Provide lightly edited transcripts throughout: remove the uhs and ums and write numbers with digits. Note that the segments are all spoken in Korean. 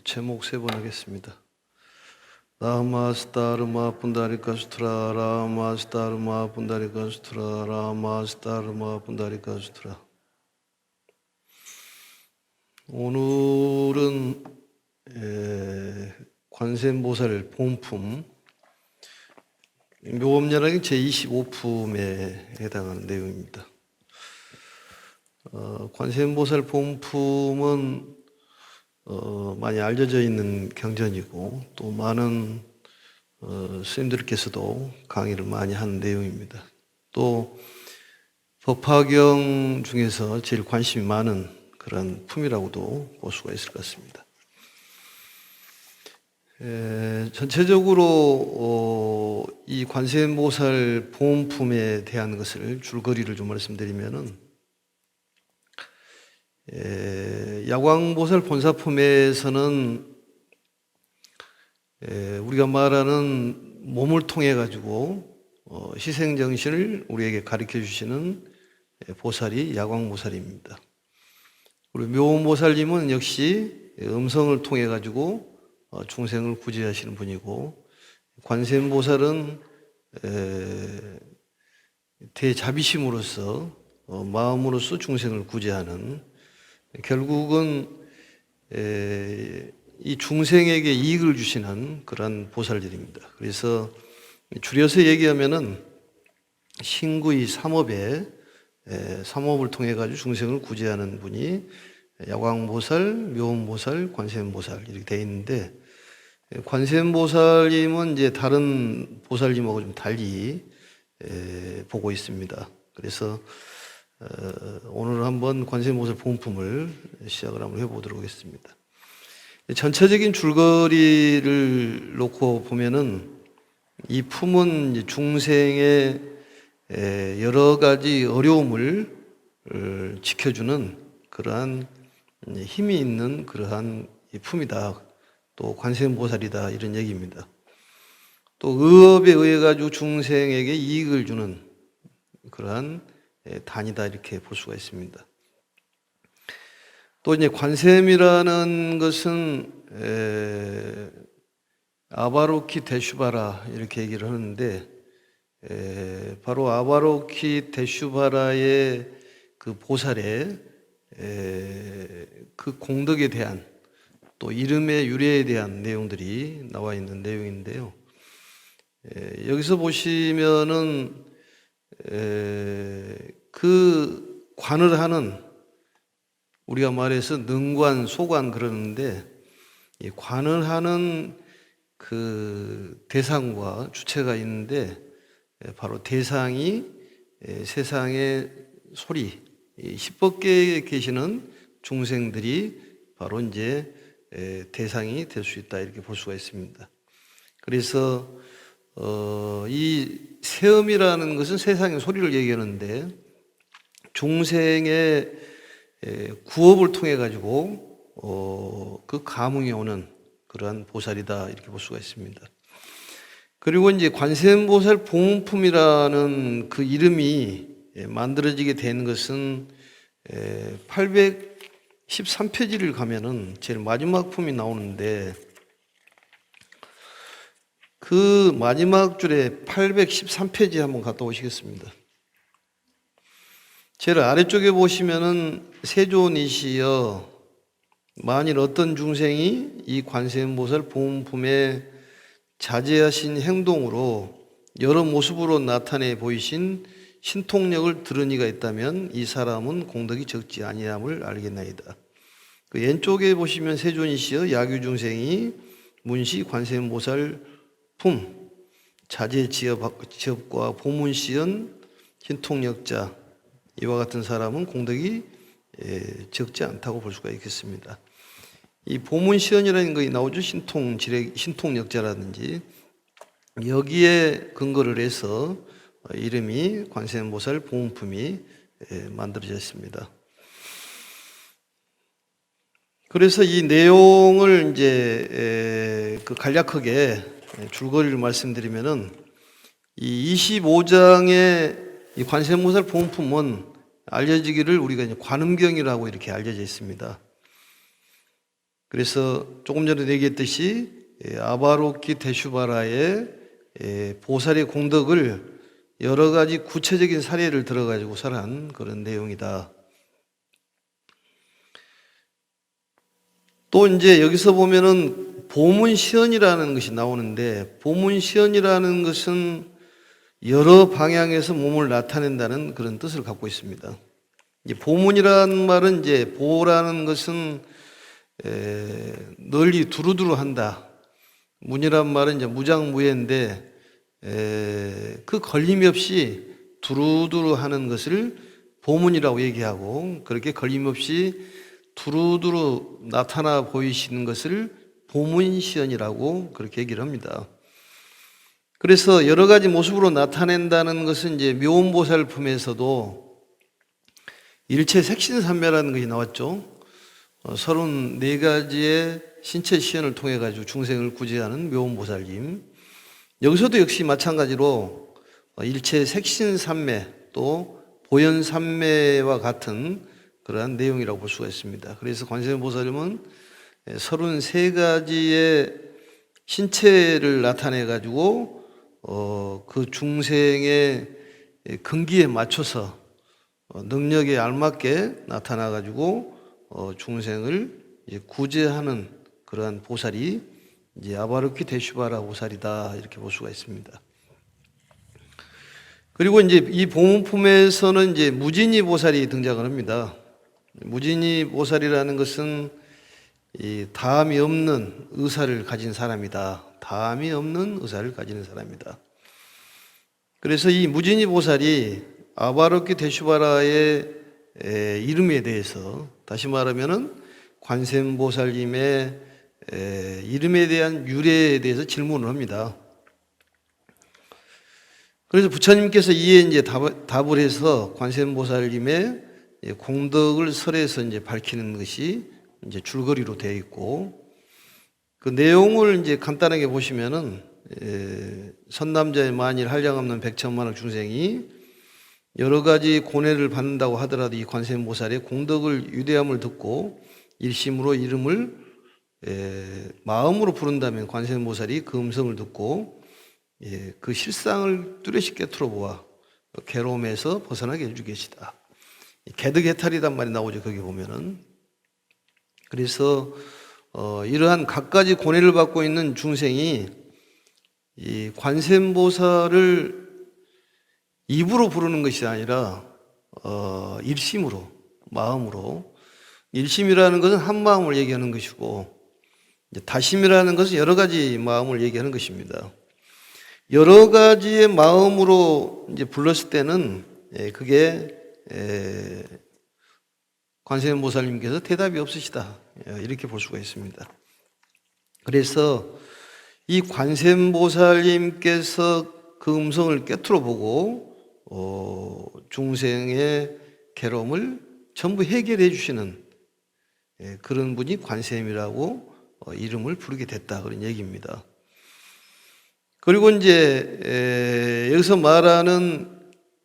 제목 세 번 하겠습니다. 라마스타르마 분다리카스트라 라마스타르마 분다리카스트라 라마스타르마 분다리카스트라. 오늘은 관세음보살 본품 묘법연락의 제25품에 해당하는 내용입니다. 관세음보살 본품은 많이 알려져 있는 경전이고 또 많은 스님들께서도 강의를 많이 하는 내용입니다. 또 법화경 중에서 제일 관심이 많은 그런 품이라고도 볼 수가 있을 것 같습니다. 전체적으로 이 관세음보살 본품에 대한 것을 줄거리를 좀 말씀드리면은 야광보살 본사품에서는 우리가 말하는 몸을 통해 가지고 희생정신을 우리에게 가르쳐 주시는 보살이 야광보살입니다. 그리고 묘보살님은 역시 음성을 통해 가지고 중생을 구제하시는 분이고, 관세음보살은 대자비심으로서 마음으로서 중생을 구제하는, 결국은 이 중생에게 이익을 주시는 그런 보살들입니다. 그래서 줄여서 얘기하면은 신구의 삼업에 삼업을 통해 가지고 중생을 구제하는 분이 야광보살, 묘음보살, 관세음보살 이렇게 되어 있는데, 관세음보살님은 이제 다른 보살님하고 좀 달리 보고 있습니다. 그래서 오늘 한번 관세음보살 본품을 시작을 한번 해보도록 하겠습니다. 전체적인 줄거리를 놓고 보면은 이 품은 중생의 여러 가지 어려움을 지켜주는 그러한 힘이 있는 그러한 품이다. 또 관세음보살이다, 이런 얘기입니다. 또 의업에 의해 가지고 중생에게 이익을 주는 그러한 단이다, 이렇게 볼 수가 있습니다. 또 이제 관세음이라는 것은 아바로키 데슈바라 이렇게 얘기를 하는데, 바로 아바로키 데슈바라의 그 보살의 그 공덕에 대한, 또 이름의 유래에 대한 내용들이 나와 있는 내용인데요. 여기서 보시면은 그 관을 하는, 우리가 말해서 능관, 소관 그러는데, 이 관을 하는 그 대상과 주체가 있는데, 바로 대상이 세상의 소리, 10법계에 계시는 중생들이 바로 이제 대상이 될 수 있다, 이렇게 볼 수가 있습니다. 그래서 이 세음이라는 것은 세상의 소리를 얘기하는데, 중생의 구업을 통해 가지고 그 감흥이 오는 그러한 보살이다, 이렇게 볼 수가 있습니다. 그리고 이제 관세음보살 본품이라는 그 이름이 만들어지게 된 것은 813페이지를 가면은 제일 마지막 품이 나오는데, 그 마지막 줄에 813페이지 한번 갔다 오시겠습니다. 제일 아래쪽에 보시면은 세존이시여, 만일 어떤 중생이 이 관세음보살 본품에 자제하신 행동으로 여러 모습으로 나타내 보이신 신통력을 들은 이가 있다면 이 사람은 공덕이 적지 아니함을 알겠나이다. 그 왼쪽에 보시면 세존이시여, 야규중생이 문시 관세음보살 품 자제 지업과 보문시연 신통력자, 이와 같은 사람은 공덕이 적지 않다고 볼 수가 있겠습니다. 이 보문시연이라는 것이 나오죠. 신통력자라든지, 여기에 근거를 해서 이름이 관세음보살 본품이 만들어졌습니다. 그래서 이 내용을 이제 그 간략하게 줄거리를 말씀드리면은, 이 25장의 이 관세음보살 본품은 알려지기를 우리가 이제 관음경이라고 이렇게 알려져 있습니다. 그래서 조금 전에 얘기했듯이 아바로키 데슈바라의 보살의 공덕을 여러 가지 구체적인 사례를 들어가지고 설한 그런 내용이다. 또 이제 여기서 보면은 보문시언이라는 것이 나오는데, 보문시언이라는 것은 여러 방향에서 몸을 나타낸다는 그런 뜻을 갖고 있습니다. 이제 보문이라는 말은 이제 보라는 것은 널리 두루두루 한다. 문이란 말은 이제 무장무예인데 그 걸림이 없이 두루두루 하는 것을 보문이라고 얘기하고, 그렇게 걸림없이 두루두루 나타나 보이시는 것을 보문시언이라고 그렇게 얘기를 합니다. 그래서 여러 가지 모습으로 나타낸다는 것은 이제 묘음보살품에서도 일체색신삼매라는 것이 나왔죠. 34가지의 신체 시연을 통해 가지고 중생을 구제하는 묘음보살님. 여기서도 역시 마찬가지로 일체색신삼매 또 보현삼매와 같은 그러한 내용이라고 볼 수가 있습니다. 그래서 관세음보살님은 33가지의 신체를 나타내 가지고 그 중생의 근기에 맞춰서 능력에 알맞게 나타나 가지고 중생을 이제 구제하는 그러한 보살이 이제 아바로키 데슈바라 보살이다, 이렇게 볼 수가 있습니다. 그리고 이제 이 보문품에서는 이제 무진이 보살이 등장을 합니다. 무진이 보살이라는 것은 이 다함이 없는 의사를 가진 사람이다. 다함이 없는 의사를 가지는 사람이다. 그래서 이 무진이 보살이 아바로키 데슈바라의 이름에 대해서, 다시 말하면은 관세음보살님의 이름에 대한 유래에 대해서 질문을 합니다. 그래서 부처님께서 이에 이제 답을 해서 관세음보살님의 공덕을 설에서 이제 밝히는 것이 이제 줄거리로 되어 있고, 그 내용을 이제 간단하게 보시면은 선남자의 만일 한량 없는 백천만억 중생이 여러 가지 고뇌를 받는다고 하더라도 이 관세음보살의 공덕을 위대함을 듣고 일심으로 이름을 마음으로 부른다면 관세음보살이 그 음성을 듣고 그 실상을 뚜렷이 깨트려 보아 괴로움에서 벗어나게 해주기 계시다. 개득해탈이란 말이 나오죠, 거기 보면은. 그래서 이러한 갖가지 고뇌를 받고 있는 중생이 이 관세음보살을 입으로 부르는 것이 아니라 일심으로, 마음으로. 일심이라는 것은 한 마음을 얘기하는 것이고, 다심이라는 것은 여러 가지 마음을 얘기하는 것입니다. 여러 가지의 마음으로 이제 불렀을 때는 그게 관세음보살님께서 대답이 없으시다, 이렇게 볼 수가 있습니다. 그래서 이 관세음보살님께서 그 음성을 꿰뚫어 보고 중생의 괴로움을 전부 해결해 주시는 그런 분이 관세음이라고 이름을 부르게 됐다, 그런 얘기입니다. 그리고 이제 여기서 말하는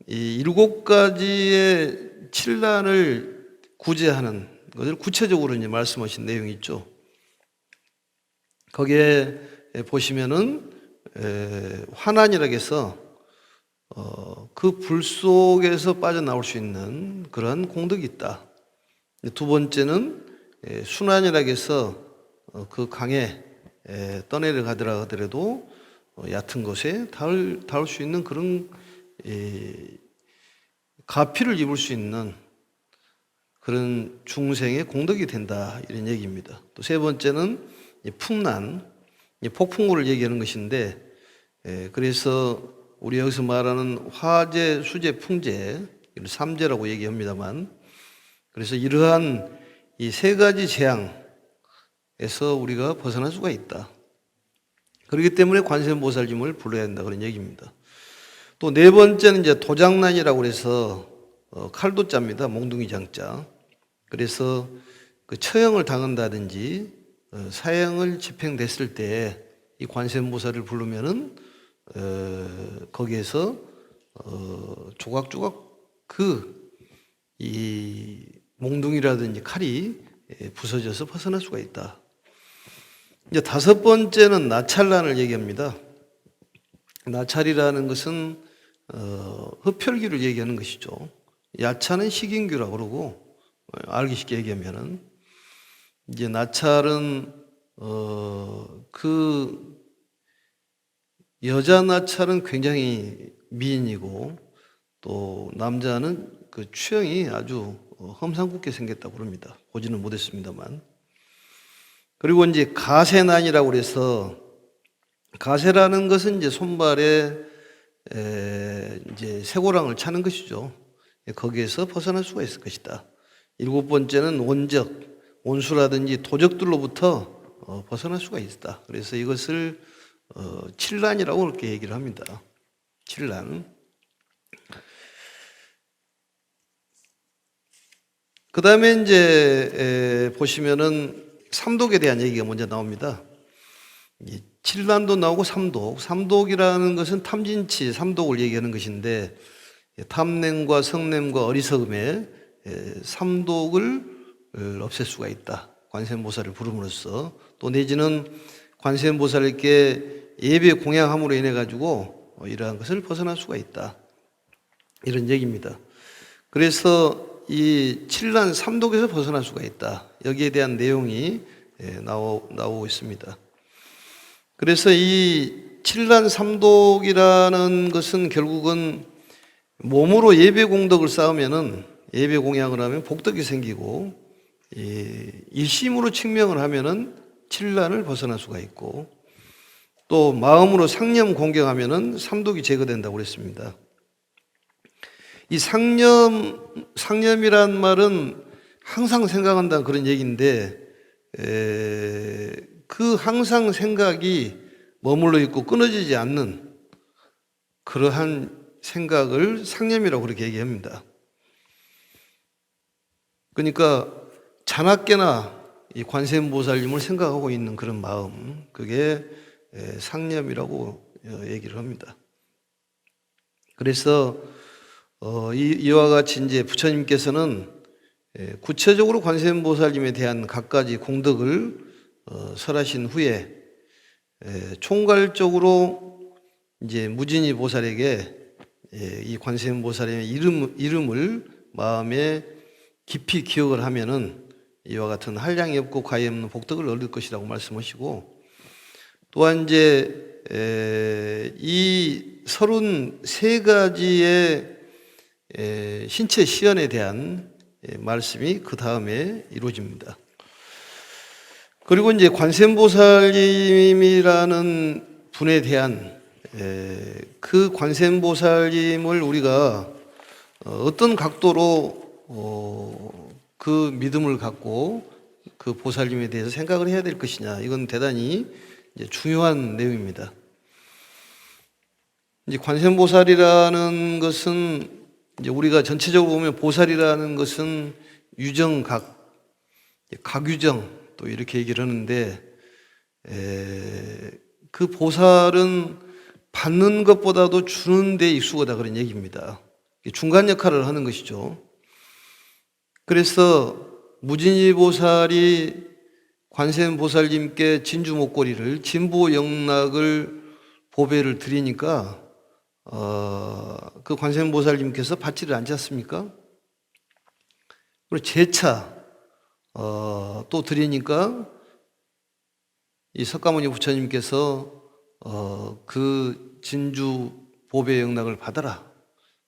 이 7가지의 칠난을 구제하는 것을 구체적으로 이제 말씀하신 내용이 있죠. 거기에 보시면은 환난이라고 해서 그 불 속에서 빠져나올 수 있는 그런 공덕이 있다. 두 번째는 순환이라고 해서 그 강에 떠내려가더라 하더라도 얕은 곳에 닿을 수 있는 그런 가피를 입을 수 있는 그런 중생의 공덕이 된다, 이런 얘기입니다. 또 세 번째는 풍난, 폭풍우를 얘기하는 것인데, 그래서 우리 여기서 말하는 화재, 수재, 풍재, 이걸 삼재라고 얘기합니다만, 그래서 이러한 이 3가지 재앙에서 우리가 벗어날 수가 있다. 그렇기 때문에 관세음보살님을 불러야 한다, 그런 얘기입니다. 또 4번째는 이제 도장난이라고 해서 칼도자입니다. 몽둥이 장자. 그래서 그 처형을 당한다든지 사형을 집행됐을 때 이 관세음보살을 부르면은 거기에서 조각조각 이 몽둥이라든지 칼이 부서져서 벗어날 수가 있다. 이제 다섯 번째는 나찰란을 얘기합니다. 나찰이라는 것은 흡혈귀를 얘기하는 것이죠. 야차는 식인귀라고 그러고, 알기 쉽게 얘기하면은 이제 나찰은 그 여자 나찰은 굉장히 미인이고, 또 남자는 그 취향이 아주 험상궂게 생겼다고 그럽니다. 보지는 못했습니다만. 그리고 이제 가세난이라고 그래서, 가세라는 것은 이제 손발에 이제 쇠고랑을 차는 것이죠. 거기에서 벗어날 수가 있을 것이다. 일곱 번째는 원적, 원수라든지 도적들로부터 벗어날 수가 있다. 그래서 이것을 칠란이라고 그렇게 얘기를 합니다. 칠란. 그 다음에 이제 보시면은 삼독에 대한 얘기가 먼저 나옵니다. 칠란도 나오고 삼독. 삼독이라는 것은 탐진치, 삼독을 얘기하는 것인데, 탐냄과 성냄과 어리석음에 삼독을 없앨 수가 있다. 관세음보살을 부름으로써. 또 내지는 관세음보살에게 예배 공양함으로 인해 가지고 이러한 것을 벗어날 수가 있다. 이런 얘기입니다. 그래서 이 칠란 삼독에서 벗어날 수가 있다. 여기에 대한 내용이 나오고 있습니다. 그래서 이 칠란 삼독이라는 것은 결국은 몸으로 예배 공덕을 쌓으면은, 예배 공양을 하면 복덕이 생기고, 일심으로 측명을 하면은 칠란을 벗어날 수가 있고, 또 마음으로 상념 공경하면은 삼독이 제거된다고 그랬습니다. 이 상념이란 말은 항상 생각한다는 그런 얘기인데, 그 항상 생각이 머물러 있고 끊어지지 않는 그러한 생각을 상념이라고 그렇게 얘기합니다. 그러니까 자나깨나 이 관세음보살님을 생각하고 있는 그런 마음, 그게 상념이라고 얘기를 합니다. 그래서 이와 같이 이제 부처님께서는 구체적으로 관세음보살님에 대한 갖가지 공덕을 설하신 후에 총괄적으로 이제 무진이 보살에게 이 관세음보살의 이름을 마음에 깊이 기억을 하면은 이와 같은 한량이 없고 과이 없는 복덕을 얻을 것이라고 말씀하시고, 또한 이제 이 33가지의 신체 시연에 대한 말씀이 그 다음에 이루어집니다. 그리고 이제 관세음보살님이라는 분에 대한 그 관세음보살님을 우리가 어떤 각도로 그 믿음을 갖고 그 보살님에 대해서 생각을 해야 될 것이냐, 이건 대단히 이제 중요한 내용입니다. 이제 관세음보살이라는 것은 이제 우리가 전체적으로 보면 보살이라는 것은 유정각, 각유정 또 이렇게 얘기를 하는데, 그 보살은 받는 것보다도 주는 데 익숙하다 그런 얘기입니다. 중간 역할을 하는 것이죠. 그래서 무진이 보살이 관세음 보살님께 진주 목걸이를, 진보 영락을 보배를 드리니까 그 관세음 보살님께서 받지를 않지 않습니까? 그리고 재차 또 드리니까 이 석가모니 부처님께서 그 진주 보배 영락을 받아라.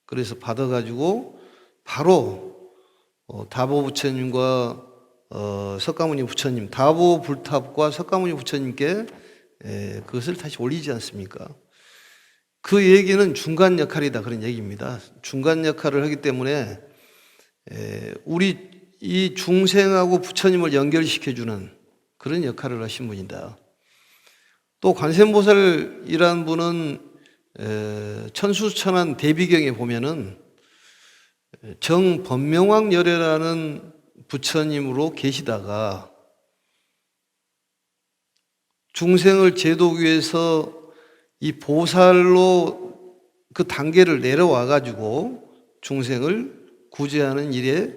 그래서 받아가지고 바로 다보 부처님과 석가모니 부처님, 다보 불탑과 석가모니 부처님께 그것을 다시 올리지 않습니까? 그 얘기는 중간 역할이다 그런 얘기입니다. 중간 역할을 하기 때문에 우리 이 중생하고 부처님을 연결시켜주는 그런 역할을 하신 분이다. 또 관세음보살이라는 분은 천수천안 대비경에 보면은 정법명왕열애라는 부처님으로 계시다가 중생을 제도하기 위해서 이 보살로 그 단계를 내려와 가지고 중생을 구제하는 일에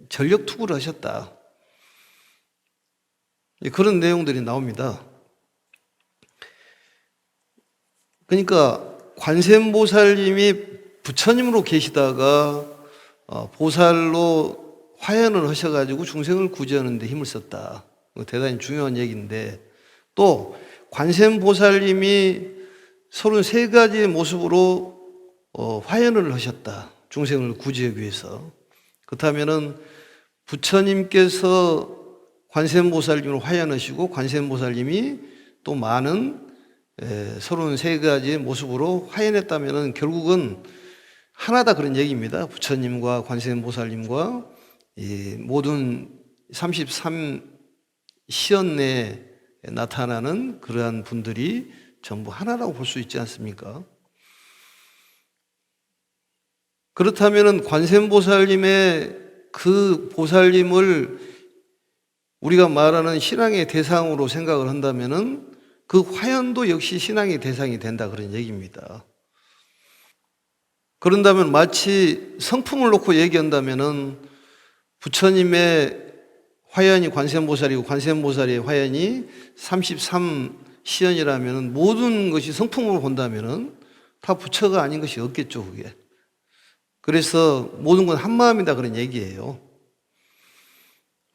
전력 투구를 하셨다. 그런 내용들이 나옵니다. 그러니까 관세음보살님이 부처님으로 계시다가 보살로 화연을 하셔가지고 중생을 구제하는 데 힘을 썼다. 대단히 중요한 얘기인데, 또 관세음보살님이 33가지의 모습으로 화연을 하셨다. 중생을 구제하기 위해서. 그렇다면은 부처님께서 관세음보살님을 화연하시고 관세음보살님이 또 많은 33가지의 모습으로 화연했다면은 결국은 하나다 그런 얘기입니다. 부처님과 관세음보살님과 이 모든 33시연 내에 나타나는 그러한 분들이 전부 하나라고 볼 수 있지 않습니까? 그렇다면 관세음보살님의 그 보살님을 우리가 말하는 신앙의 대상으로 생각을 한다면 그 화연도 역시 신앙의 대상이 된다 그런 얘기입니다. 그런다면 마치 성품을 놓고 얘기한다면 부처님의 화연이 관세음보살이고 관세음보살의 화연이 33시연이라면 모든 것이 성품으로 본다면 다 부처가 아닌 것이 없겠죠, 그게. 그래서 모든 건 한마음이다 그런 얘기예요.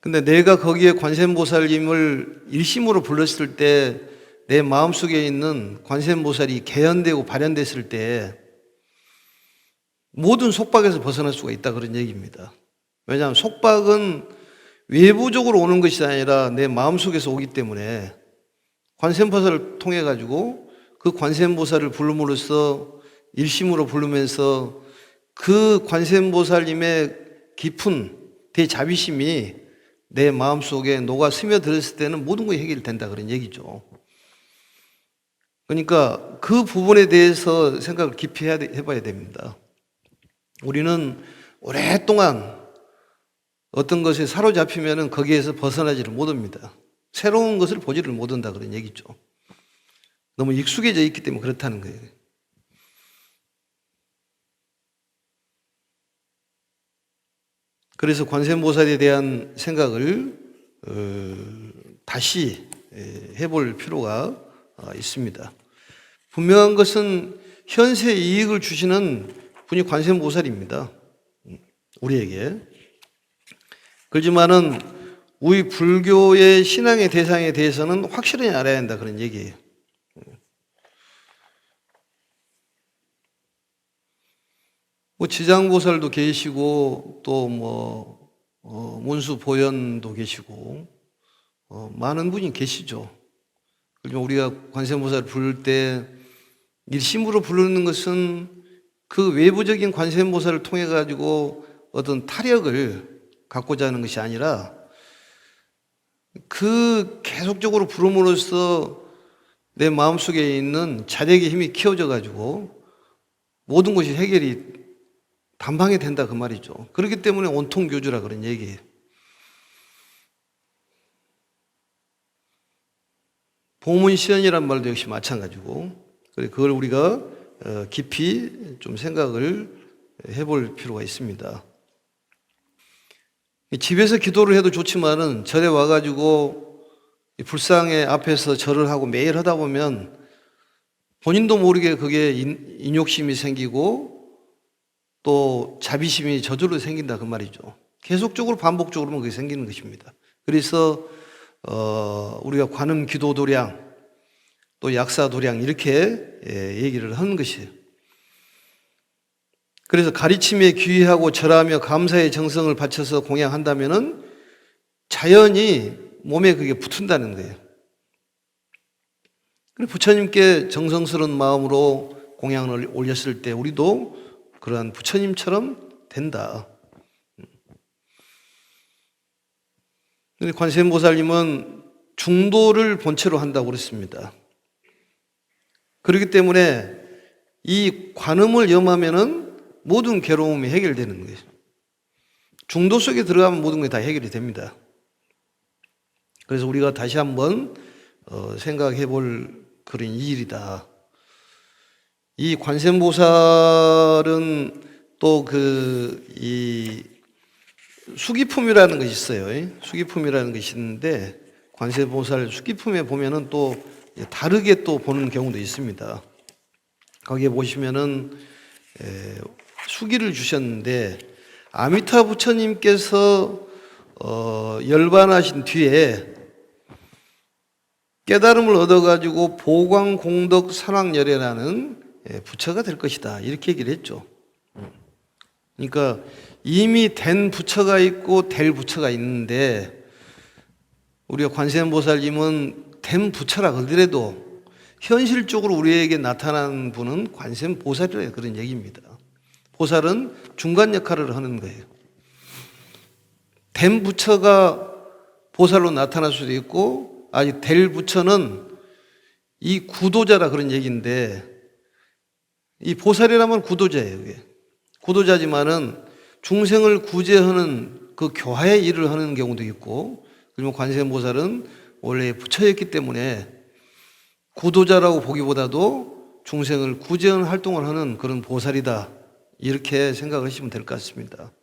근데 내가 거기에 관세음보살님을 일심으로 불렀을 때 내 마음속에 있는 관세음보살이 개연되고 발현됐을 때 모든 속박에서 벗어날 수가 있다 그런 얘기입니다. 왜냐하면 속박은 외부적으로 오는 것이 아니라 내 마음속에서 오기 때문에 관세음보살을 통해 가지고 그 관세음보살을 부름으로써 일심으로 부르면서 그 관세음보살님의 깊은 대자비심이 내 마음속에 녹아 스며들었을 때는 모든 것이 해결된다 그런 얘기죠. 그러니까 그 부분에 대해서 생각을 깊이 해봐야 됩니다. 우리는 오랫동안 어떤 것에 사로잡히면 거기에서 벗어나지를 못합니다. 새로운 것을 보지를 못한다 그런 얘기죠. 너무 익숙해져 있기 때문에 그렇다는 거예요. 그래서 관세음보살에 대한 생각을 다시 해볼 필요가 있습니다. 분명한 것은 현세 이익을 주시는 분이 관세음보살입니다. 우리에게. 그렇지만은 우리 불교의 신앙의 대상에 대해서는 확실히 알아야 한다 그런 얘기예요. 뭐 지장보살도 계시고 또 문수보현도 계시고 많은 분이 계시죠. 그리고 우리가 관세음보살을 부를 때 일심으로 부르는 것은 그 외부적인 관세음보살을 통해 가지고 어떤 타력을 갖고자 하는 것이 아니라 그 계속적으로 부름으로써 내 마음속에 있는 자력의 힘이 키워져 가지고 모든 것이 해결이 단방에 된다 그 말이죠. 그렇기 때문에 온통교주라 그런 얘기예요. 보문시연이란 말도 역시 마찬가지고 그걸 우리가 깊이 좀 생각을 해볼 필요가 있습니다. 집에서 기도를 해도 좋지만은 절에 와가지고 불상의 앞에서 절을 하고 매일 하다 보면 본인도 모르게 그게 인욕심이 생기고 또 자비심이 저절로 생긴다 그 말이죠. 계속적으로 반복적으로만 그게 생기는 것입니다. 그래서 우리가 관음 기도 도량 또 약사 도량 이렇게 얘기를 하는 것이에요. 그래서 가르침에 귀의하고 절하며 감사의 정성을 바쳐서 공양한다면은 자연히 몸에 그게 붙은다는 거예요. 그리고 부처님께 정성스러운 마음으로 공양을 올렸을 때 우리도 그러한 부처님처럼 된다. 근데 관세음보살님은 중도를 본체로 한다고 그랬습니다. 그렇기 때문에 이 관음을 염하면은 모든 괴로움이 해결되는 거예요. 중도 속에 들어가면 모든 게 다 해결이 됩니다. 그래서 우리가 다시 한번 생각해 볼 그런 일이다. 이 관세음보살은 또 이 수기품이라는 것이 있어요. 수기품이라는 것이 있는데 관세음보살 수기품에 보면은 또 다르게 또 보는 경우도 있습니다. 거기에 보시면은 수기를 주셨는데 아미타 부처님께서 열반하신 뒤에 깨달음을 얻어가지고 보광공덕산왕열애라는 부처가 될 것이다, 이렇게 얘기를 했죠. 그러니까 이미 된 부처가 있고 될 부처가 있는데 우리가 관세음보살님은 된 부처라 그러더라도 현실적으로 우리에게 나타난 분은 관세음보살이라 그런 얘기입니다. 보살은 중간 역할을 하는 거예요. 된 부처가 보살로 나타날 수도 있고 아직 될 부처는 이 구도자라 그런 얘기인데, 이 보살이라면 구도자예요. 이게. 구도자지만은 중생을 구제하는 그 교화의 일을 하는 경우도 있고, 그리고 관세음보살은 원래 부처였기 때문에 구도자라고 보기보다도 중생을 구제하는 활동을 하는 그런 보살이다, 이렇게 생각하시면 될 것 같습니다.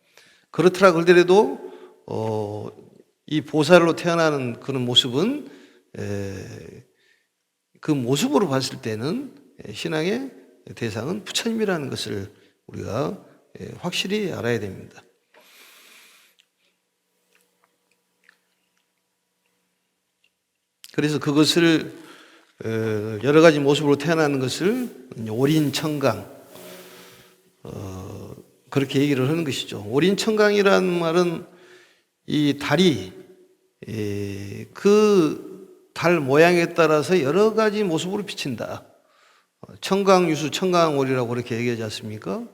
그렇더라 그러더라도 이 보살로 태어나는 그런 모습은 그 모습으로 봤을 때는 신앙의 대상은 부처님이라는 것을 우리가 확실히 알아야 됩니다. 그래서 그것을 여러 가지 모습으로 태어나는 것을 오린청강, 그렇게 얘기를 하는 것이죠. 오린청강이라는 말은 이 달이 그 달 모양에 따라서 여러 가지 모습으로 비친다. 청강유수 청강오리라고 그렇게 얘기하지 않습니까?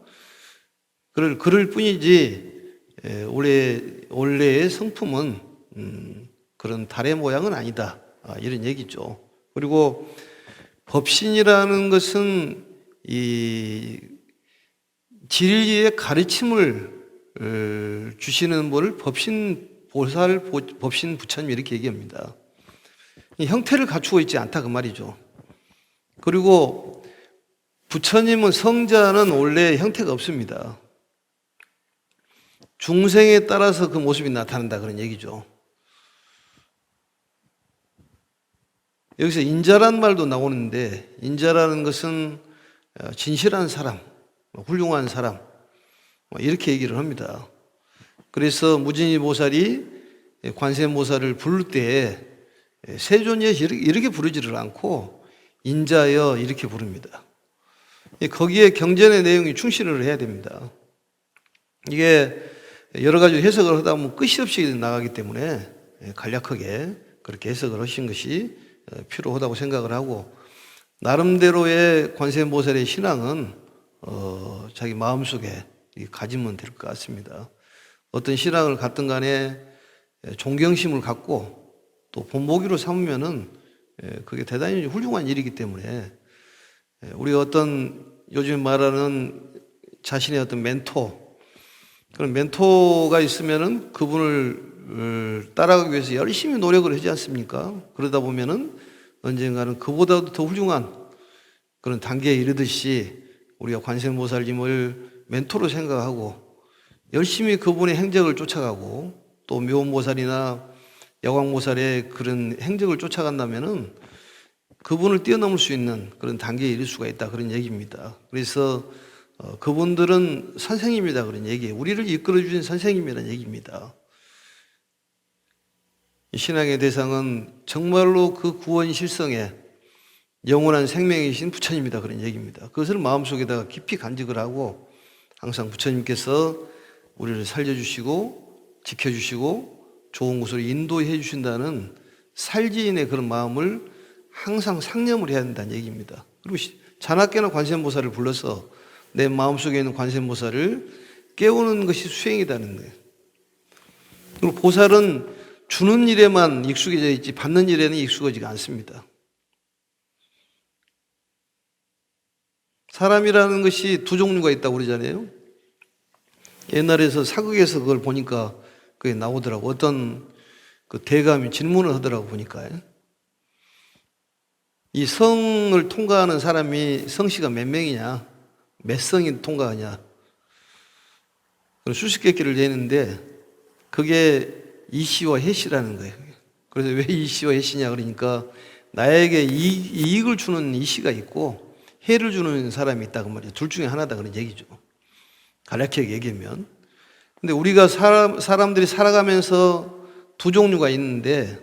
그럴 뿐이지 원래의 성품은 그런 달의 모양은 아니다, 이런 얘기죠. 그리고 법신이라는 것은 이 진리의 가르침을 주시는 분을 법신보살, 법신부처님 이렇게 얘기합니다. 형태를 갖추고 있지 않다, 그 말이죠. 그리고 부처님은, 성자는 원래 형태가 없습니다. 중생에 따라서 그 모습이 나타난다, 그런 얘기죠. 여기서 인자란 말도 나오는데, 인자라는 것은 진실한 사람, 훌륭한 사람, 이렇게 얘기를 합니다. 그래서 무진이 보살이 관세음보살을 부를 때 세존이여 이렇게 부르지를 않고 인자여 이렇게 부릅니다. 거기에 경전의 내용이 충실을 해야 됩니다. 이게 여러 가지 해석을 하다 보면 끝이 없이 나가기 때문에 간략하게 그렇게 해석을 하신 것이 필요하다고 생각을 하고, 나름대로의 관세음보살의 신앙은 자기 마음속에 가지면 될 것 같습니다. 어떤 신앙을 갖든 간에 존경심을 갖고 또 본보기로 삼으면은 그게 대단히 훌륭한 일이기 때문에, 우리가 어떤 요즘 말하는 자신의 어떤 멘토, 그런 멘토가 있으면은 그분을 따라가기 위해서 열심히 노력을 하지 않습니까? 그러다 보면은 언젠가는 그보다도 더 훌륭한 그런 단계에 이르듯이 우리가 관세음보살님을 멘토로 생각하고 열심히 그분의 행적을 쫓아가고 또 묘원보살이나 여광보살의 그런 행적을 쫓아간다면은 그분을 뛰어넘을 수 있는 그런 단계에 이를 수가 있다, 그런 얘기입니다. 그래서 그분들은 선생님이다, 그런 얘기예요. 우리를 이끌어 주신 선생님이라는 얘기입니다. 신앙의 대상은 정말로 그 구원 실성에 영원한 생명이신 부처님이다, 그런 얘기입니다. 그것을 마음속에다가 깊이 간직을 하고 항상 부처님께서 우리를 살려주시고 지켜주시고 좋은 곳으로 인도해 주신다는 살지인의 그런 마음을 항상 상념을 해야 된다는 얘기입니다. 그리고 자나깨나 관세음보살을 불러서 내 마음속에 있는 관세음보살을 깨우는 것이 수행이라는 거예요. 그리고 보살은 주는 일에만 익숙해져 있지 받는 일에는 익숙하지가 않습니다. 사람이라는 것이 두 종류가 있다고 그러잖아요. 옛날에서 사극에서 그걸 보니까 그게 나오더라고. 어떤 그 대감이 질문을 하더라고, 보니까. 이 성을 통과하는 사람이 성씨가 몇 명이냐, 몇 성이 통과하냐. 수수께끼를 내는데 그게 이씨와 해씨라는 거예요. 그래서 왜 이씨와 해씨냐 그러니까 나에게 이익을 주는 이씨가 있고 해를 주는 사람이 있다 그 말이에요. 둘 중에 하나다 그런 얘기죠. 간략하게 얘기하면. 근데 우리가 사람들이 살아가면서 두 종류가 있는데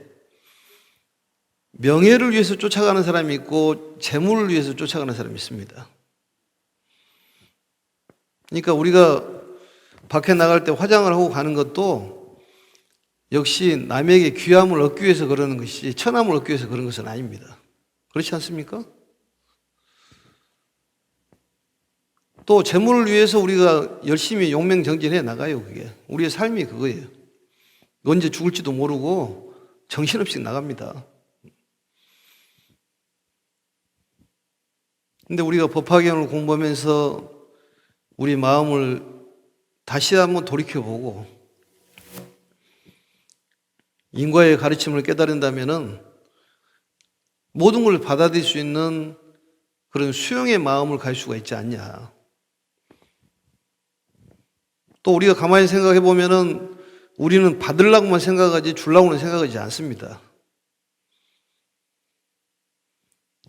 명예를 위해서 쫓아가는 사람이 있고 재물을 위해서 쫓아가는 사람이 있습니다. 그러니까 우리가 밖에 나갈 때 화장을 하고 가는 것도 역시 남에게 귀함을 얻기 위해서 그러는 것이 천함을 얻기 위해서 그런 것은 아닙니다. 그렇지 않습니까? 또 재물을 위해서 우리가 열심히 용맹정진해 나가요. 그게 우리의 삶이 그거예요. 언제 죽을지도 모르고 정신없이 나갑니다. 근데 우리가 법화경을 공부하면서 우리 마음을 다시 한번 돌이켜보고 인과의 가르침을 깨달은다면은 모든 걸 받아들일 수 있는 그런 수용의 마음을 가질 수가 있지 않냐. 또 우리가 가만히 생각해 보면은 우리는 받으려고만 생각하지 주려고는 생각하지 않습니다.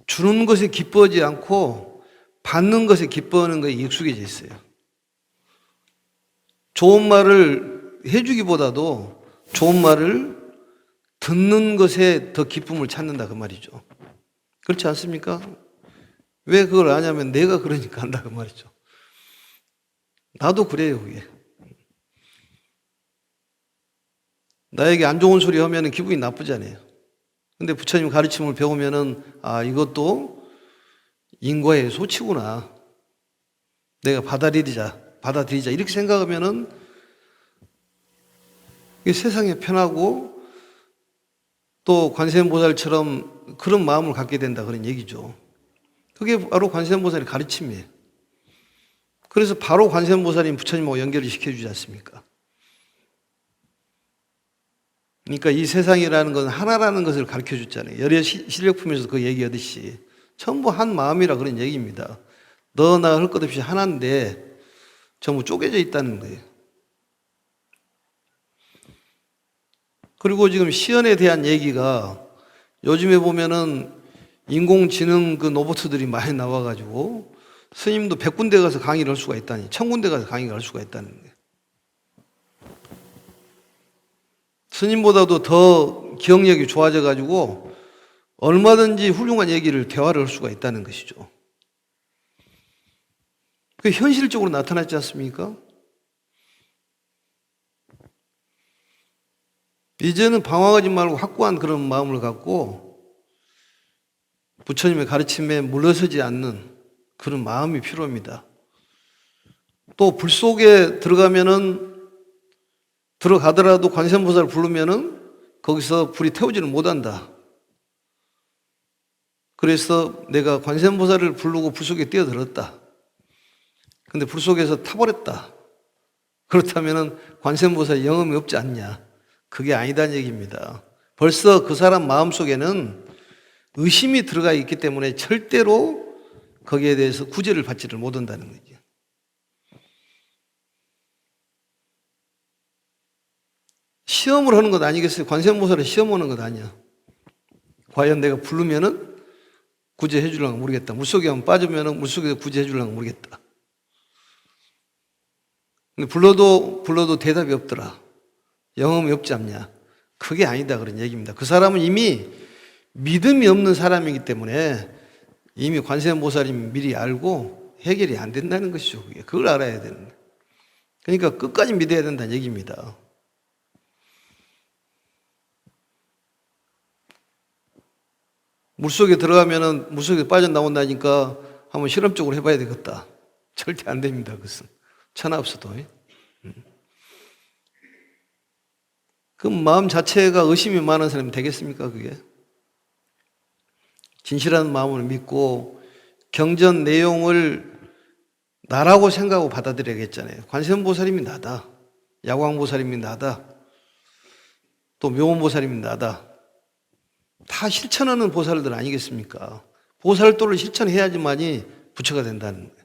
주는 것에 기뻐하지 않고 받는 것에 기뻐하는 것에 익숙해져 있어요. 좋은 말을 해주기보다도 좋은 말을 듣는 것에 더 기쁨을 찾는다 그 말이죠. 그렇지 않습니까? 왜 그걸 아냐면 내가 그러니까 한다 그 말이죠. 나도 그래요 그게. 나에게 안 좋은 소리 하면 기분이 나쁘잖아요. 근데 부처님 가르침을 배우면은 아 이것도 인과의 소치구나. 내가 받아들이자 이렇게 생각하면은 세상에 편하고 또 관세음보살처럼 그런 마음을 갖게 된다 그런 얘기죠. 그게 바로 관세음보살의 가르침이에요. 그래서 바로 관세음보살이 부처님하고 연결을 시켜주지 않습니까? 그러니까 이 세상이라는 건 하나라는 것을 가르쳐 줬잖아요. 여러 실력품에서 그 얘기하듯이 전부 한 마음이라 그런 얘기입니다. 너 나 할 것 없이 하나인데 전부 쪼개져 있다는 거예요. 그리고 지금 시연에 대한 얘기가 요즘에 보면은 인공지능 그 로봇들이 많이 나와가지고 스님도 100군데 가서 강의를 할 수가 있다니 1000군데 가서 강의를 할 수가 있다는 거예요. 스님보다도 더 기억력이 좋아져가지고 얼마든지 훌륭한 얘기를 대화를 할 수가 있다는 것이죠. 그게 현실적으로 나타났지 않습니까? 이제는 방황하지 말고 확고한 그런 마음을 갖고 부처님의 가르침에 물러서지 않는 그런 마음이 필요합니다. 또 불 속에 들어가더라도 관세음보살을 부르면은 거기서 불이 태우지는 못한다. 그래서 내가 관세음보살을 부르고 불 속에 뛰어들었다. 근데 불 속에서 타버렸다. 그렇다면은 관세음보살의 영험이 없지 않냐? 그게 아니다는 얘기입니다. 벌써 그 사람 마음속에는 의심이 들어가 있기 때문에 절대로 거기에 대해서 구제를 받지를 못한다는 거죠. 시험을 하는 것 아니겠어요? 관세음보살은 시험하는 것 아니야. 과연 내가 부르면은 구제해 주려고 모르겠다. 물속에 한번 빠지면은 물속에서 구제해 주려고 모르겠다. 근데 불러도 대답이 없더라. 영험이 없지 않냐? 그게 아니다 그런 얘기입니다. 그 사람은 이미 믿음이 없는 사람이기 때문에 이미 관세음보살이 미리 알고 해결이 안 된다는 것이죠. 그걸 알아야 되는 거예요. 그러니까 끝까지 믿어야 된다는 얘기입니다. 물속에 들어가면은 물속에 빠져나온다니까 한번 실험적으로 해봐야 되겠다. 절대 안 됩니다. 그것은. 천하 없어도. 그 마음 자체가 의심이 많은 사람이 되겠습니까? 그게? 진실한 마음을 믿고 경전 내용을 나라고 생각하고 받아들여야겠잖아요. 관세음보살님이 나다. 야광보살님이 나다. 또 묘원보살님이 나다. 다 실천하는 보살들 아니겠습니까? 보살도를 실천해야지만이 부처가 된다는 거예요.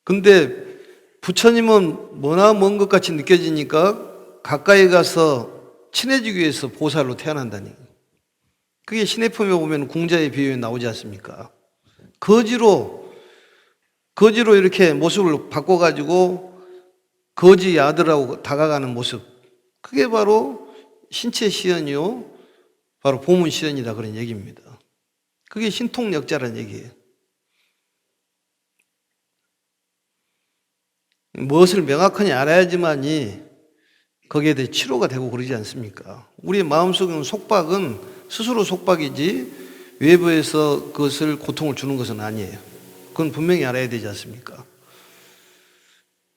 근데 부처님은 머나 먼 것 같이 느껴지니까 가까이 가서 친해지기 위해서 보살로 태어난다니. 그게 신의 품에 보면 궁자의 비유에 나오지 않습니까? 거지로 이렇게 모습을 바꿔가지고 거지 아들하고 다가가는 모습. 그게 바로 신체 시연이요. 바로 보문 시연이다 그런 얘기입니다. 그게 신통역자라는 얘기예요. 무엇을 명확하게 알아야지만이 거기에 대해 치료가 되고 그러지 않습니까? 우리의 마음속에 속박은 스스로 속박이지 외부에서 그것을 고통을 주는 것은 아니에요. 그건 분명히 알아야 되지 않습니까?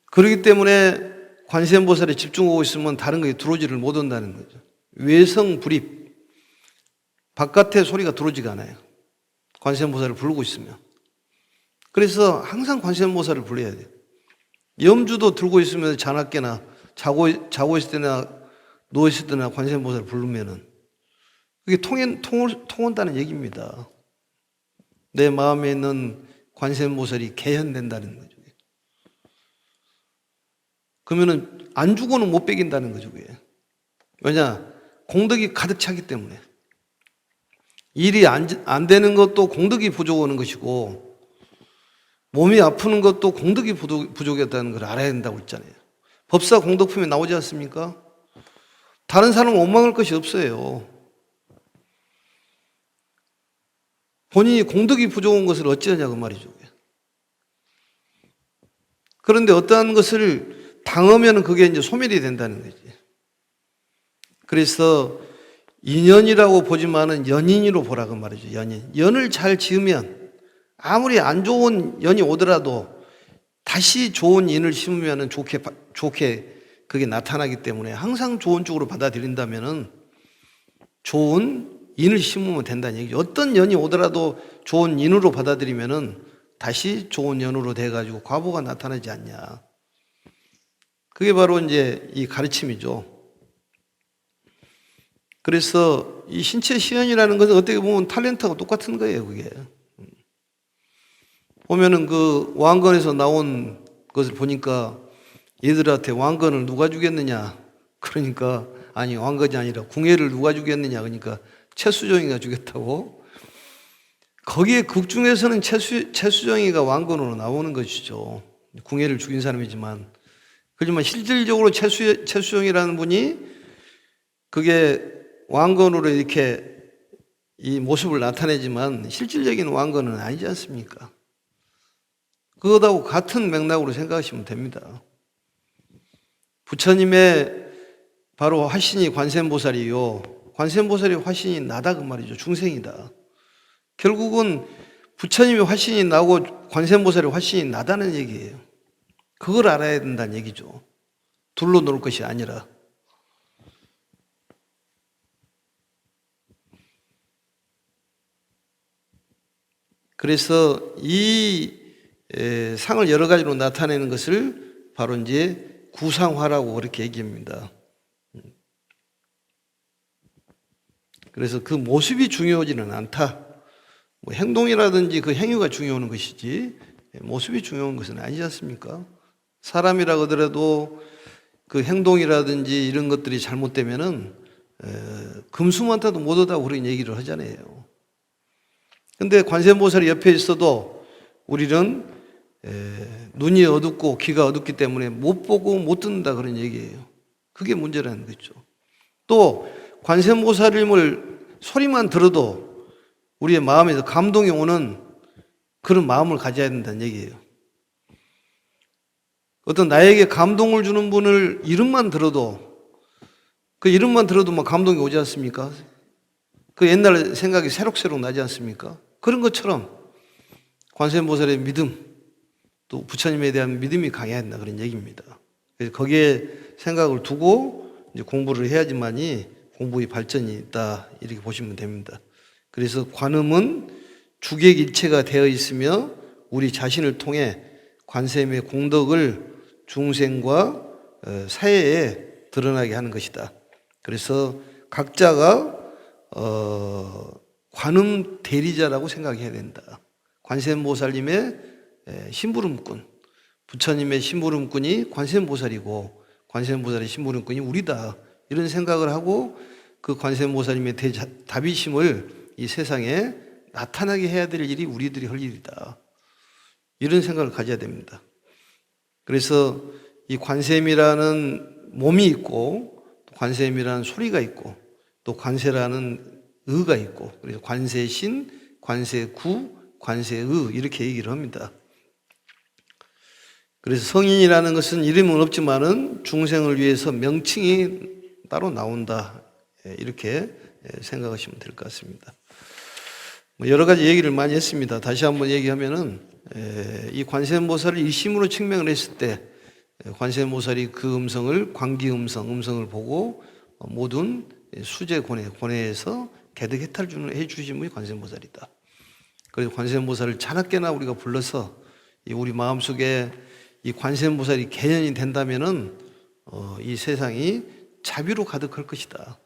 그렇기 때문에 관세음보살에 집중하고 있으면 다른 것이 들어오지를 못한다는 거죠. 외성불입, 바깥에 소리가 들어오지가 않아요. 관세음보살을 부르고 있으면. 그래서 항상 관세음보살을 불러야 돼요. 염주도 들고 있으면 자나깨나 자고 있을 때나 누워 있을 때나 관세음보살을 부르면은 그게 통한다는 얘기입니다. 내 마음에 있는 관세음보살이 개현된다는 거죠. 그러면은 안 주고는 못 베긴다는 거죠. 그게. 왜냐? 공덕이 가득 차기 때문에. 일이 안 되는 것도 공덕이 부족하는 것이고 몸이 아프는 것도 공덕이 부족했다는 걸 알아야 된다고 했잖아요. 법사 공덕품에 나오지 않습니까? 다른 사람은 원망할 것이 없어요. 본인이 공덕이 부족한 것을 어찌하냐고 말이죠. 그런데 어떠한 것을 당하면 그게 이제 소멸이 된다는 거지. 그래서 인연이라고 보지만은 연인으로 보라고 말이죠. 연을 잘 지으면 아무리 안 좋은 연이 오더라도 다시 좋은 인을 심으면 좋게 그게 나타나기 때문에 항상 좋은 쪽으로 받아들인다면은 좋은 인을 심으면 된다는 얘기죠. 어떤 연이 오더라도 좋은 인으로 받아들이면은 다시 좋은 연으로 돼가지고 과보가 나타나지 않냐. 그게 바로 이제 이 가르침이죠. 그래서 이 신체 시연이라는 것은 어떻게 보면 탤런트하고 똑같은 거예요, 그게. 보면은 그 왕건에서 나온 것을 보니까 얘들한테 왕건을 누가 주겠느냐. 그러니까, 아니, 왕건이 아니라 궁예를 누가 주겠느냐. 그러니까 최수종이가 주겠다고. 거기에 극 중에서는 최수종이가 왕건으로 나오는 것이죠. 궁예를 죽인 사람이지만. 그렇지만 실질적으로 최수종이라는 분이 그게 왕건으로 이렇게 이 모습을 나타내지만 실질적인 왕건은 아니지 않습니까? 그것하고 같은 맥락으로 생각하시면 됩니다. 부처님의 바로 화신이 관세음보살이요. 관세음보살의 화신이 나다 그 말이죠. 중생이다. 결국은 부처님의 화신이 나고 관세음보살의 화신이 나다는 얘기예요. 그걸 알아야 된다는 얘기죠. 둘로 놀 것이 아니라. 그래서 이 상을 여러 가지로 나타내는 것을 바로 이제 구상화라고 그렇게 얘기합니다. 그래서 그 모습이 중요하지는 않다. 뭐 행동이라든지 그 행위가 중요한 것이지 모습이 중요한 것은 아니지 않습니까? 사람이라고 하더라도 그 행동이라든지 이런 것들이 잘못되면은 금수만타도 못하다고 그런 얘기를 하잖아요. 근데 관세음보살이 옆에 있어도 우리는 눈이 어둡고 귀가 어둡기 때문에 못 보고 못 듣는다 그런 얘기예요. 그게 문제라는 거죠. 또 관세음보살님을 소리만 들어도 우리의 마음에서 감동이 오는 그런 마음을 가져야 된다는 얘기예요. 어떤 나에게 감동을 주는 분을 이름만 들어도 그 이름만 들어도 막 감동이 오지 않습니까? 그 옛날 생각이 새록새록 나지 않습니까? 그런 것처럼 관세음보살의 믿음 또 부처님에 대한 믿음이 강해야 된다 그런 얘기입니다. 그래서 거기에 생각을 두고 이제 공부를 해야지만이 공부의 발전이 있다 이렇게 보시면 됩니다. 그래서 관음은 주객일체가 되어 있으며 우리 자신을 통해 관세음의 공덕을 중생과 사회에 드러나게 하는 것이다. 그래서 각자가 관음 대리자라고 생각해야 된다. 관세음보살님의 심부름꾼, 부처님의 심부름꾼이 관세음보살이고 관세음보살의 심부름꾼이 우리다. 이런 생각을 하고 그 관세음보살님의 대다비심을 이 세상에 나타나게 해야 될 일이 우리들이 할 일이다. 이런 생각을 가져야 됩니다. 그래서 이 관세음이라는 몸이 있고 관세음이라는 소리가 있고 또 관세라는 의가 있고 그래서 관세신, 관세구, 관세의 이렇게 얘기를 합니다. 그래서 성인이라는 것은 이름은 없지만은 중생을 위해서 명칭이 따로 나온다. 이렇게 생각하시면 될 것 같습니다. 여러 가지 얘기를 많이 했습니다. 다시 한번 얘기하면은 이 관세음보살을 일심으로 측명을 했을 때 관세음보살이 그 음성을 음성을 보고 모든 수제 고뇌에서 개득해탈해 주신 분이 관세음보살이다. 그래서 관세음보살을 자나깨나 우리가 불러서 우리 마음속에 이 관세음보살이 개연이 된다면은 이 세상이 자비로 가득할 것이다.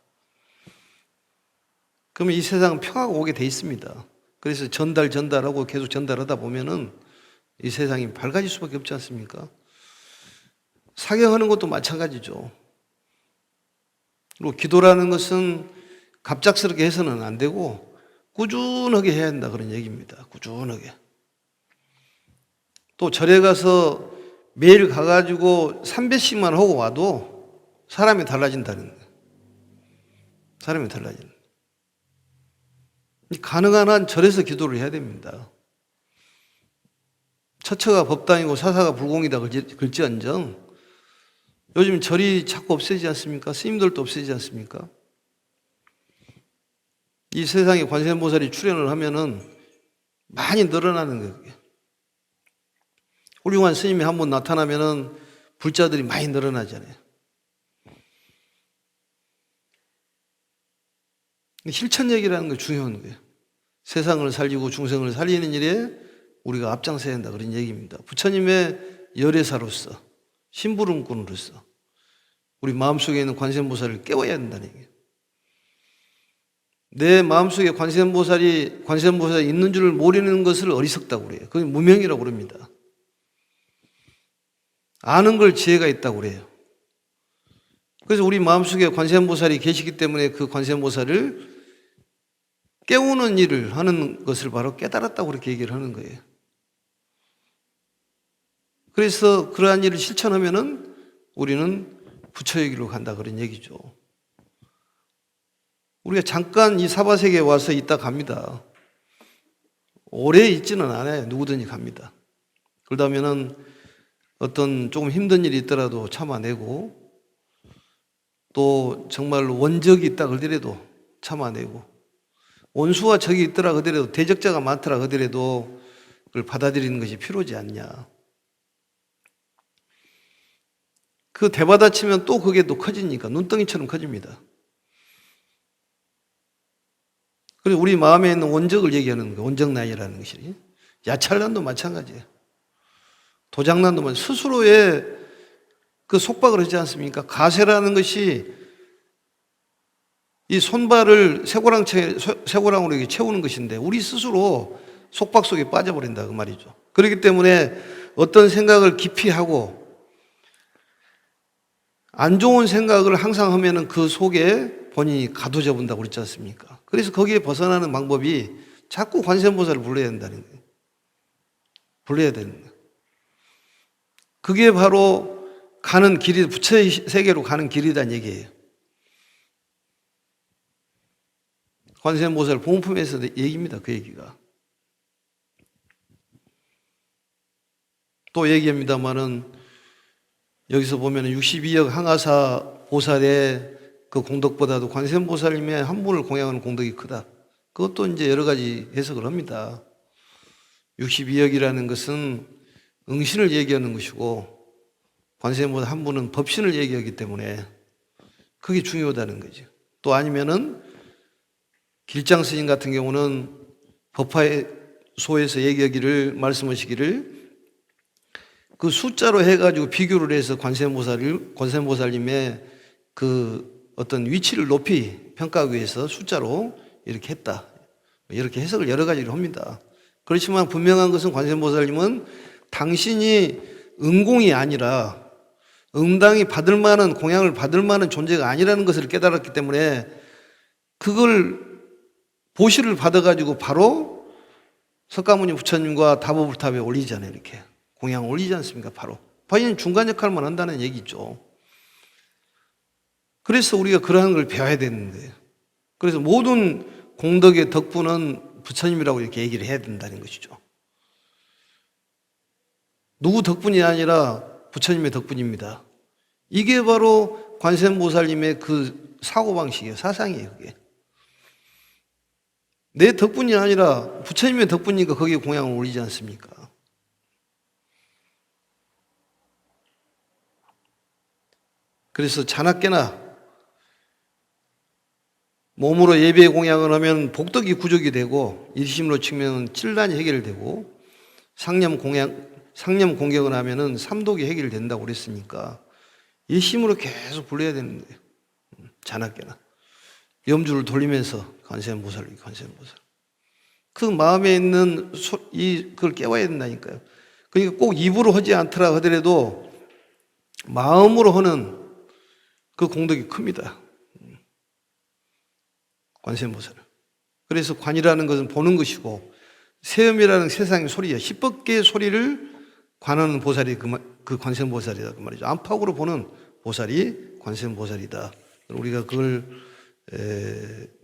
그러면 이 세상은 평화가 오게 돼 있습니다. 그래서 전달하고 계속 전달하다 보면은 이 세상이 밝아질 수밖에 없지 않습니까? 사경하는 것도 마찬가지죠. 그리고 기도라는 것은 갑작스럽게 해서는 안 되고 꾸준하게 해야 한다 그런 얘기입니다. 꾸준하게. 또 절에 가서 매일 가가지고 3배씩만 하고 와도 사람이 달라진다는 거예요. 사람이 달라진다. 가능한 한 절에서 기도를 해야 됩니다. 처처가 법당이고 사사가 불공이다 글지언정 요즘 절이 자꾸 없어지지 않습니까? 스님들도 없어지지 않습니까? 이 세상에 관세음보살이 출현을 하면은 많이 늘어나는 거예요. 훌륭한 스님이 한번 나타나면은 불자들이 많이 늘어나잖아요. 실천 얘기라는 게 중요한 거예요. 세상을 살리고 중생을 살리는 일에 우리가 앞장서야 한다 그런 얘기입니다. 부처님의 열애사로서 심부름꾼으로서 우리 마음속에 있는 관세음보살을 깨워야 한다는 얘기예요. 내 마음속에 관세음보살이 있는 줄 모르는 것을 어리석다고 그래요. 그게 무명이라고 그럽니다. 아는 걸 지혜가 있다고 그래요. 그래서 우리 마음속에 관세음보살이 계시기 때문에 그 관세음보살을 깨우는 일을 하는 것을 바로 깨달았다고 그렇게 얘기를 하는 거예요. 그래서 그러한 일을 실천하면은 우리는 부처의 길로 간다 그런 얘기죠. 우리가 잠깐 이 사바세계에 와서 있다 갑니다. 오래 있지는 않아요. 누구든지 갑니다. 그러다면은 어떤 조금 힘든 일이 있더라도 참아내고 또 정말 원적이 있다 그러더라도 참아내고 원수와 적이 있더라 그러더라도 대적자가 많더라 그러더라도 그걸 받아들이는 것이 필요하지 않냐. 그 대받아치면 또 그게 또 커지니까 눈덩이처럼 커집니다. 그리고 우리 마음에 있는 원적을 얘기하는 거예요. 원적난이라는 것이. 야찰난도 마찬가지예요. 도장난도 마찬가지예요. 스스로의 그 속박을 하지 않습니까? 가세라는 것이 이 손발을 쇠고랑으로 채우는 것인데 우리 스스로 속박 속에 빠져버린다 그 말이죠. 그렇기 때문에 어떤 생각을 깊이 하고 안 좋은 생각을 항상 하면은 그 속에 본인이 가둬져본다고 그랬지 않습니까? 그래서 거기에 벗어나는 방법이 자꾸 관세음보살을 불러야 된다는 거예요. 불러야 되는 거예요. 그게 바로 가는 길이, 부처의 세계로 가는 길이란 얘기예요. 관세음보살 보문품에서 얘기입니다. 그 얘기가. 또 얘기합니다만은 여기서 보면 62억 항아사 보살의 그 공덕보다도 관세음보살님의 한 분을 공양하는 공덕이 크다. 그것도 이제 여러 가지 해석을 합니다. 62억이라는 것은 응신을 얘기하는 것이고 관세음보살 한 분은 법신을 얘기하기 때문에 그게 중요하다는 거죠. 또 아니면은 길장 스님 같은 경우는 법화소에서 얘기하기를 말씀하시기를 그 숫자로 해가지고 비교를 해서 관세음보살님의 그 어떤 위치를 높이 평가하기 위해서 숫자로 이렇게 했다. 이렇게 해석을 여러 가지로 합니다. 그렇지만 분명한 것은 관세음보살님은 당신이 은공이 아니라 응당이 받을 만한 공양을 받을 만한 존재가 아니라는 것을 깨달았기 때문에 그걸 보시를 받아가지고 바로 석가모니 부처님과 다보불탑에 올리잖아요. 이렇게 공양 올리지 않습니까? 바로 과연 중간 역할만 한다는 얘기죠. 그래서 우리가 그러한 걸 배워야 되는 거예요. 그래서 모든 공덕의 덕분은 부처님이라고 이렇게 얘기를 해야 된다는 것이죠. 누구 덕분이 아니라 부처님의 덕분입니다. 이게 바로 관세음보살님의 그 사고방식이에요. 사상이에요. 그게. 내 덕분이 아니라 부처님의 덕분이니까 거기에 공양을 올리지 않습니까? 그래서 자나깨나 몸으로 예배 공양을 하면 복덕이 구족이 되고 일심으로 치면 칠단이 해결되고 상념 공경을 하면은 삼독이 해결된다고 그랬으니까 일심으로 계속 불러야 되는 거예요. 자나깨나 염주를 돌리면서 관세음보살. 그 마음에 있는 그걸 깨워야 된다니까요. 그러니까 꼭 입으로 하지 않더라 하더라도 마음으로 하는 그 공덕이 큽니다. 관세음보살은. 그래서 관이라는 것은 보는 것이고 세음이라는 세상의 소리야. 10법계의 소리를 관하는 보살이 그 관세음보살이다 그 말이죠. 안팎으로 보는 보살이 관세음보살이다. 우리가 그걸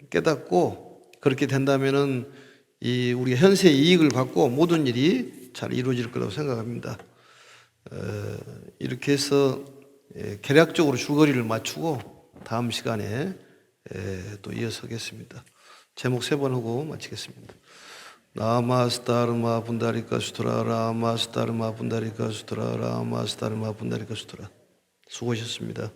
깨닫고 그렇게 된다면은 우리가 현세의 이익을 받고 모든 일이 잘 이루어질 거라고 생각합니다. 이렇게 해서 개략적으로 줄거리를 맞추고 다음 시간에 또 이어서 하겠습니다. 제목 3번 하고 마치겠습니다. 나마스타르마 분다리카 수트라 라마스타르마 분다리카 수트라 라마스타르마 분다리카 수트라. 수고하셨습니다.